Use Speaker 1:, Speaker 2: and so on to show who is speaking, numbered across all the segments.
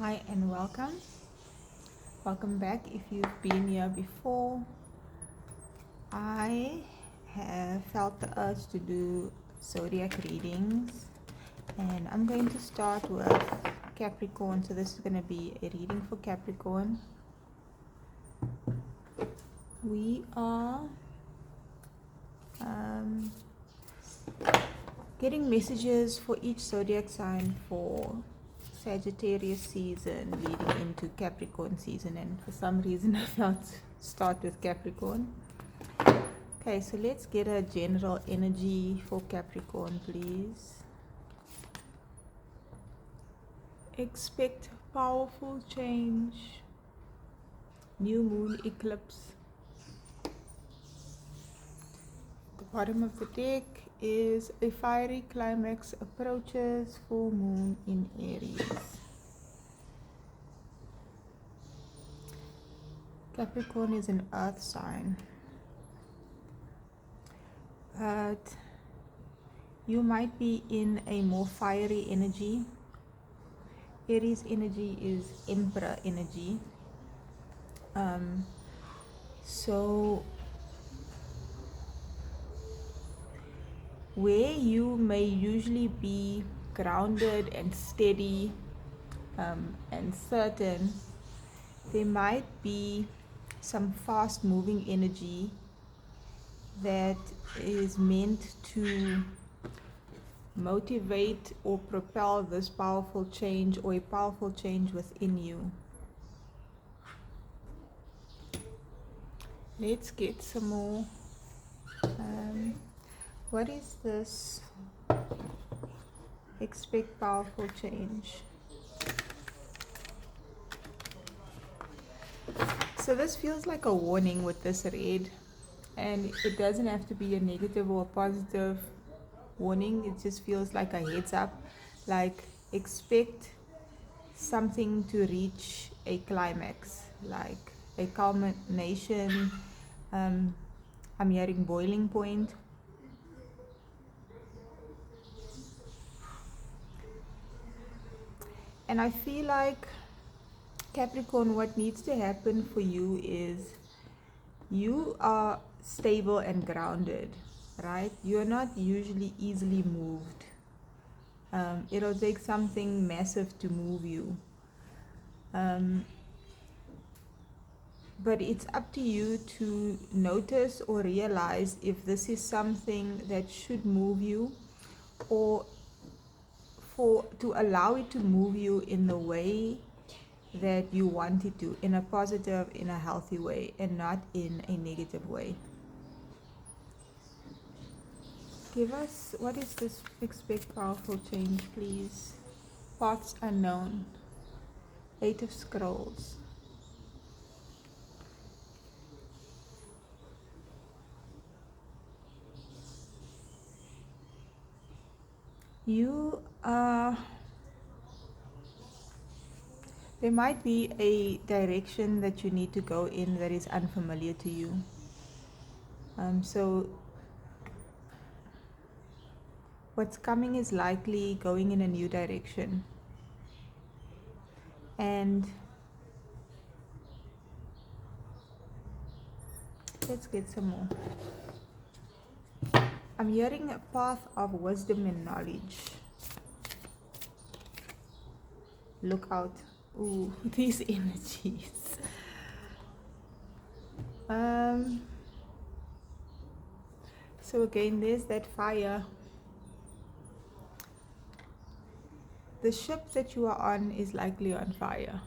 Speaker 1: Hi and welcome. Welcome back if you've been here before. I have felt the urge to do zodiac readings, and I'm going to start with Capricorn. So this is going to be a reading for Capricorn. We are getting messages for each zodiac sign for Sagittarius season leading into Capricorn season, and for some reason I felt start with Capricorn. Okay, so let's get a general energy for Capricorn, please. Expect powerful change. New moon eclipse. The bottom of the deck is a fiery climax approaches full moon in Aries. Capricorn is an earth sign, but you might be in a more fiery energy. Aries energy is emperor energy. So where you may usually be grounded and steady and certain, there might be some fast moving energy that is meant to motivate or propel this powerful change or a powerful change within you. Let's get some more. What is this? Expect powerful change. So this feels like a warning with this read, and it doesn't have to be a negative or a positive warning. It just feels like a heads up, like expect something to reach a climax, like a culmination. I'm hearing boiling point. And I feel like Capricorn, what needs to happen for you is you are stable and grounded, right? You're not usually easily moved. It'll take something massive to move you. But it's up to you to notice or realize if this is something that should move you, or to allow it to move you in the way that you want it to, in a positive, in a healthy way, and not in a negative way. Give us, what is this expect powerful change, please? Paths unknown. 8 of Scrolls. There might be a direction that you need to go in that is unfamiliar to you. So what's coming is likely going in a new direction. And let's get some more. I'm hearing a path of wisdom and knowledge. Look out. Ooh, these energies. So again, there's that fire. The ship that you are on is likely on fire,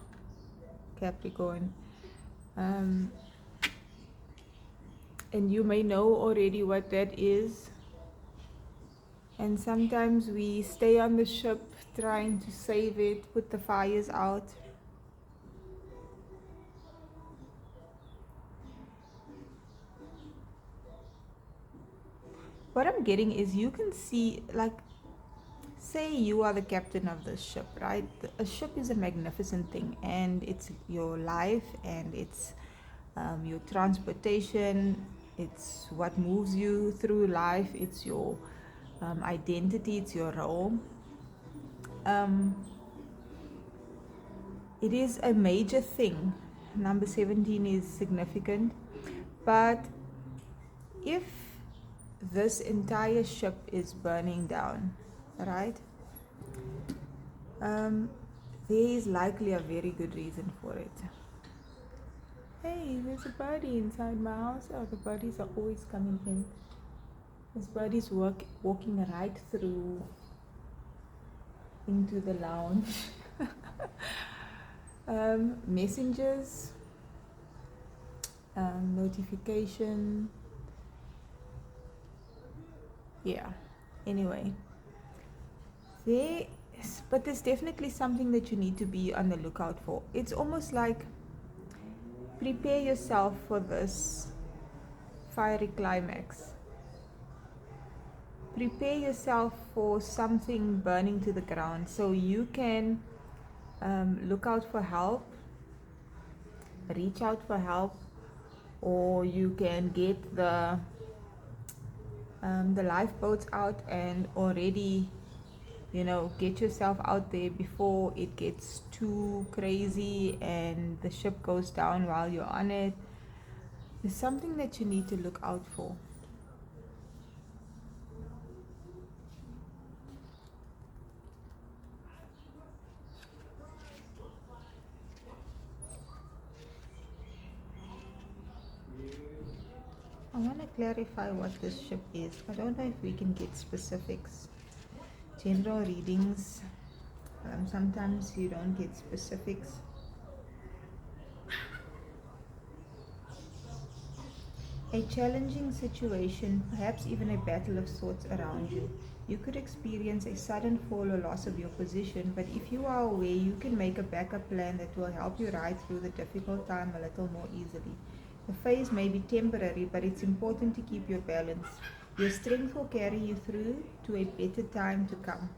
Speaker 1: Capricorn. And you may know already what that is. And sometimes we stay on the ship trying to save it, put the fires out. What I'm getting is you can see, like, say you are the captain of this ship, right? A ship is a magnificent thing, and it's your life, and it's your transportation, it's what moves you through life, it's your identity, it's your role. it is a major thing. Number 17 is significant, but if this entire ship is burning down, right? There is likely a very good reason for it. Hey, there's a birdie inside my house. Oh, the birdies are always coming in. This birdie's walking right through into the lounge. Messengers, notification. Yeah. Anyway, but there's definitely something that you need to be on the lookout for. It's almost like prepare yourself for this fiery climax. Prepare yourself for something burning to the ground so you can look out for help, reach out for help, or you can get the lifeboats out and already, get yourself out there before it gets too crazy and the ship goes down while you're on it. There's something that you need to look out for. I want to clarify what this ship is. I don't know if we can get specifics. General readings, sometimes you don't get specifics. A challenging situation, perhaps even a battle of sorts around you. You could experience a sudden fall or loss of your position, but if you are aware, you can make a backup plan that will help you ride through the difficult time a little more easily. The phase may be temporary, but it's important to keep your balance. Your strength will carry you through to a better time to come.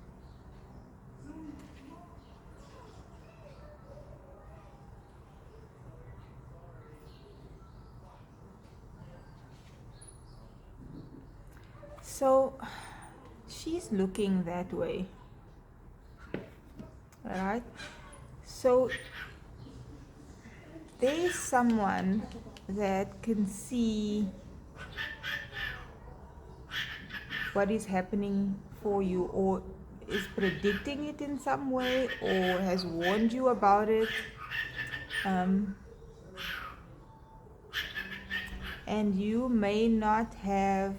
Speaker 1: So she's looking that way, alright? So there is someone that can see what is happening for you, or is predicting it in some way, or has warned you about it. And you may not have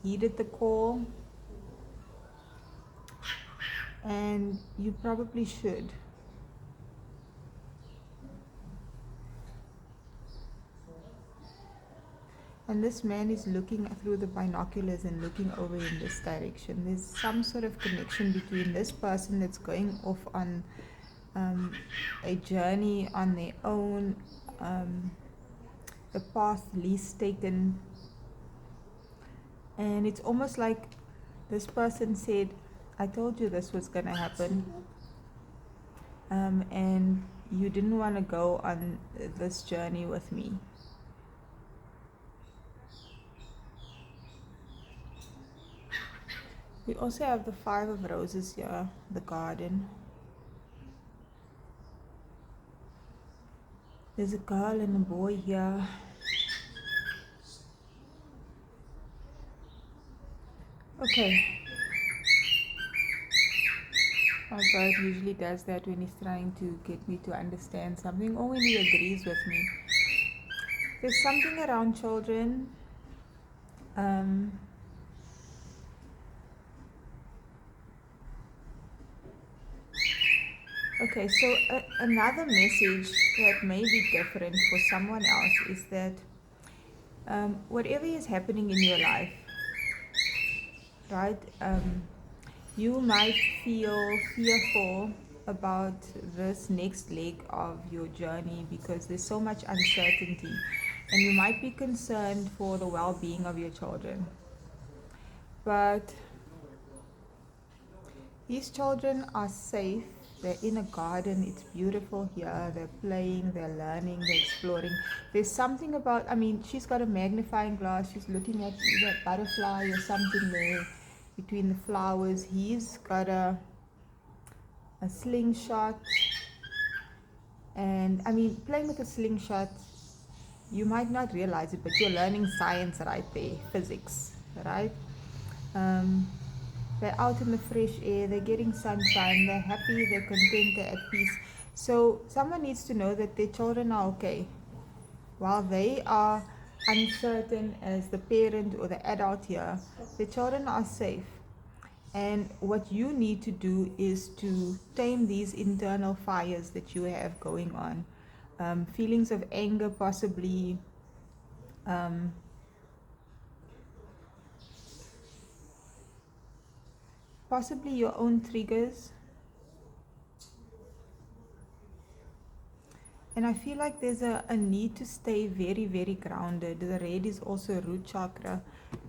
Speaker 1: heeded the call, and you probably should. And this man is looking through the binoculars and looking over in this direction. There's some sort of connection between this person that's going off on a journey on their own, the path least taken. And it's almost like this person said, I told you this was going to happen. And you didn't want to go on this journey with me. We also have the 5 of Roses here, the garden. There's a girl and a boy here. Okay. My bird usually does that when he's trying to get me to understand something, or when he agrees with me. There's something around children. Okay, so another message that may be different for someone else is that whatever is happening in your life, right, you might feel fearful about this next leg of your journey because there's so much uncertainty, and you might be concerned for the well-being of your children. But these children are safe. They're in a garden, it's beautiful here, they're playing, they're learning, they're exploring. There's something about, she's got a magnifying glass, she's looking at either a butterfly or something there between the flowers. He's got a slingshot. And I mean, playing with a slingshot, you might not realize it, but you're learning science right there, physics, right? Um, they're out in the fresh air, they're getting sunshine, they're happy, they're content, they're at peace. So someone needs to know that their children are okay. While they are uncertain as the parent or the adult here, the children are safe. And what you need to do is to tame these internal fires that you have going on. Feelings of anger, possibly. Um, Possibly your own triggers. And I feel like there's a need to stay very, very grounded. The red is also root chakra.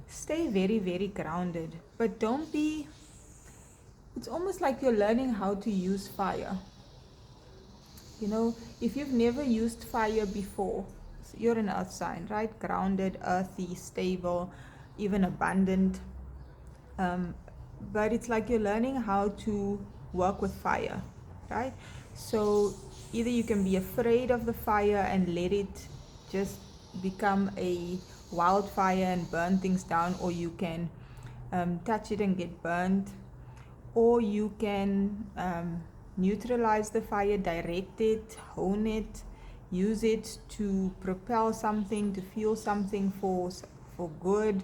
Speaker 1: Stay very, very grounded. But don't be, it's almost like you're learning how to use fire. You know, if you've never used fire before, so you're an earth sign, right? Grounded, earthy, stable, even abundant. But it's like you're learning how to work with fire, right? So either you can be afraid of the fire and let it just become a wildfire and burn things down, or you can touch it and get burned, or you can neutralize the fire, direct it, hone it, use it to propel something, to fuel something for good.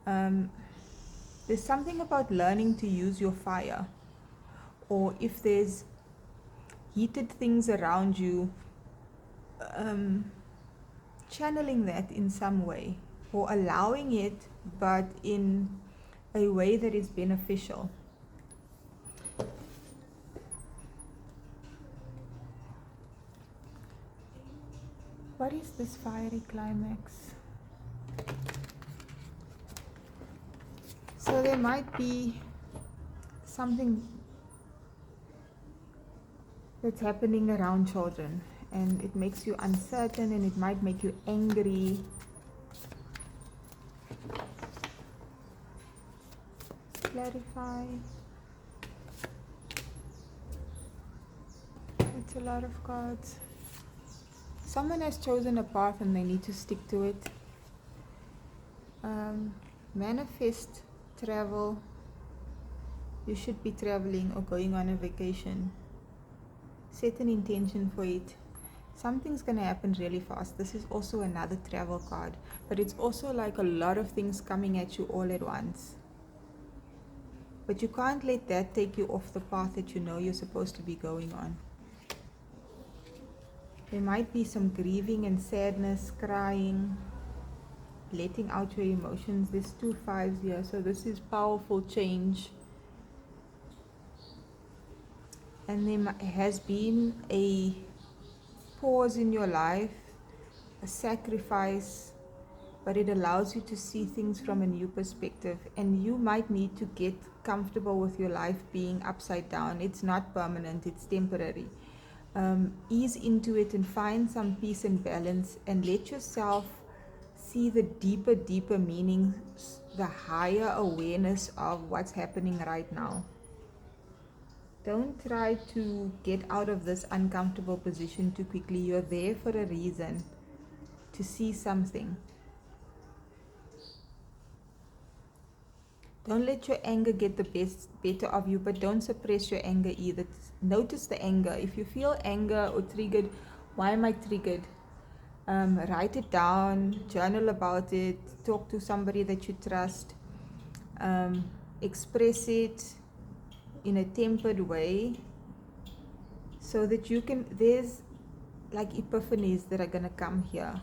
Speaker 1: Um, there's something about learning to use your fire, or if there's heated things around you, um, channeling that in some way, or allowing it, but in a way that is beneficial. What is this fiery climax? So there might be something that's happening around children, and it makes you uncertain, and it might make you angry. Clarify. It's a lot of cards. Someone has chosen a path and they need to stick to it. Manifest travel. You should be traveling or going on a vacation. Set an intention for it. Something's going to happen really fast. This is also another travel card, but it's also like a lot of things coming at you all at once. But you can't let that take you off the path that you know you're supposed to be going on. There might be some grieving and sadness, crying, letting out your emotions. There's 2 5s here, so this is powerful change. And there has been a pause in your life, a sacrifice, but it allows you to see things from a new perspective. And you might need to get comfortable with your life being upside down. It's not permanent, it's temporary. Ease into it and find some peace and balance, and let yourself see the deeper meaning, the higher awareness of what's happening right now. Don't try to get out of this uncomfortable position too quickly. You're there for a reason, to see something. Don't let your anger get the better of you, but don't suppress your anger either. Notice the anger. If you feel anger or triggered, why am I triggered? Write it down, journal about it, talk to somebody that you trust, express it in a tempered way, so that you can, there's like epiphanies that are going to come here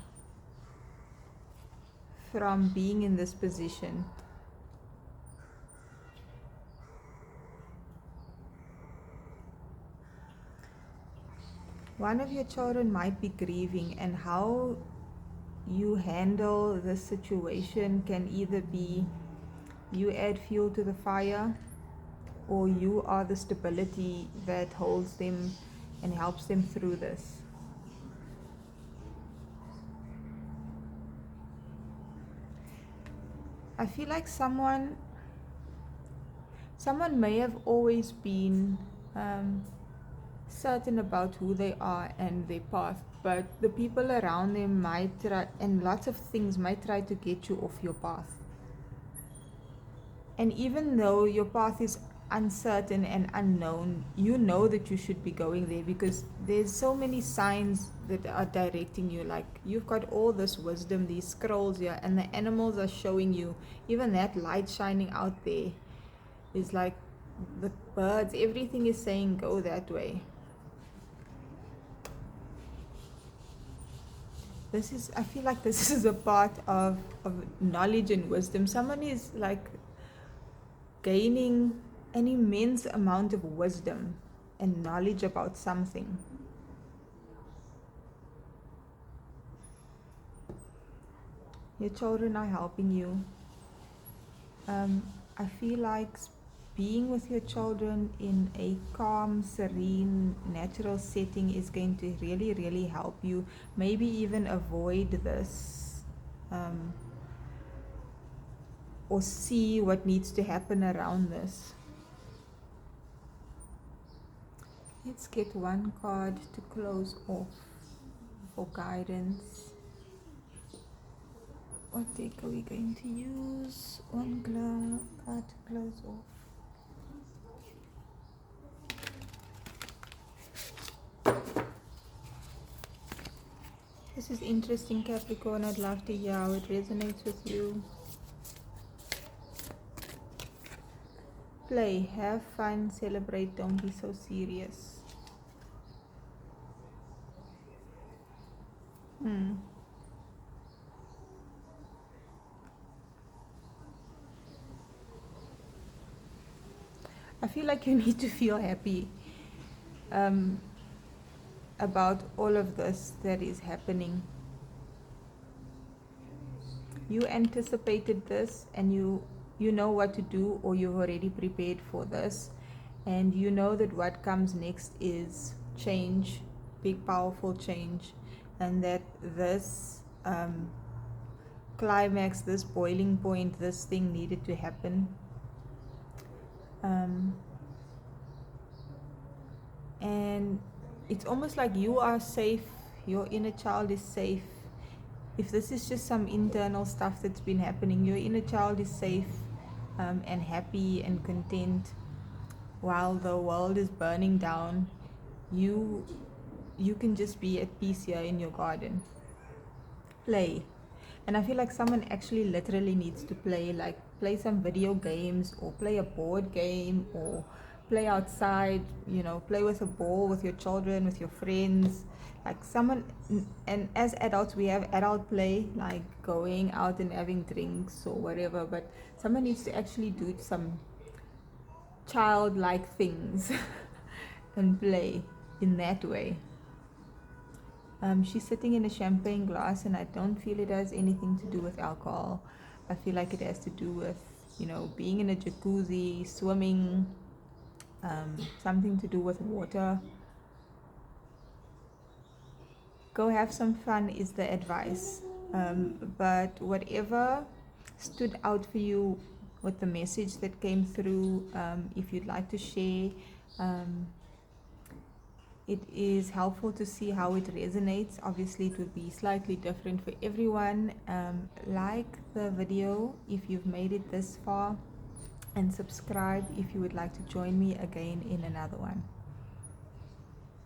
Speaker 1: from being in this position. One of your children might be grieving, and how you handle this situation can either be you add fuel to the fire, or you are the stability that holds them and helps them through this. I feel like someone may have always been certain about who they are and their path, but the people around them might try, and lots of things might try to get you off your path. And even though your path is uncertain and unknown, you know that you should be going there because there's so many signs that are directing you. Like, you've got all this wisdom, these scrolls here, and the animals are showing you. Even that light shining out there is like the birds, everything is saying go that way. I feel like this is a part of knowledge and wisdom. Someone is like gaining an immense amount of wisdom and knowledge about something. Your children are helping you. I feel like being with your children in a calm, serene, natural setting is going to really, really help you. Maybe even avoid this, or see what needs to happen around this. Let's get one card to close off for guidance. What deck are we going to use? One card to close off. This is interesting, Capricorn. I'd love to hear how it resonates with you. Play, have fun, celebrate, don't be so serious. I feel like you need to feel happy about all of this that is happening. You anticipated this, and you know what to do, or you've already prepared for this, and you know that what comes next is change, big powerful change, and that this climax, this boiling point, this thing needed to happen. And it's almost like you are safe, your inner child is safe. If this is just some internal stuff that's been happening, your inner child is safe and happy and content while the world is burning down. You can just be at peace here in your garden. Play. And I feel like someone actually literally needs to play, like play some video games or play a board game or play outside, play with a ball with your children, with your friends, like someone. And as adults we have adult play, like going out and having drinks or whatever, but someone needs to actually do some childlike things and play in that way. She's sitting in a champagne glass, and I don't feel it has anything to do with alcohol. I feel like it has to do with, being in a jacuzzi, swimming, something to do with water. Go have some fun is the advice. But whatever stood out for you with the message that came through, if you'd like to share, it is helpful to see how it resonates. Obviously it would be slightly different for everyone. Like the video if you've made it this far, and subscribe if you would like to join me again in another one.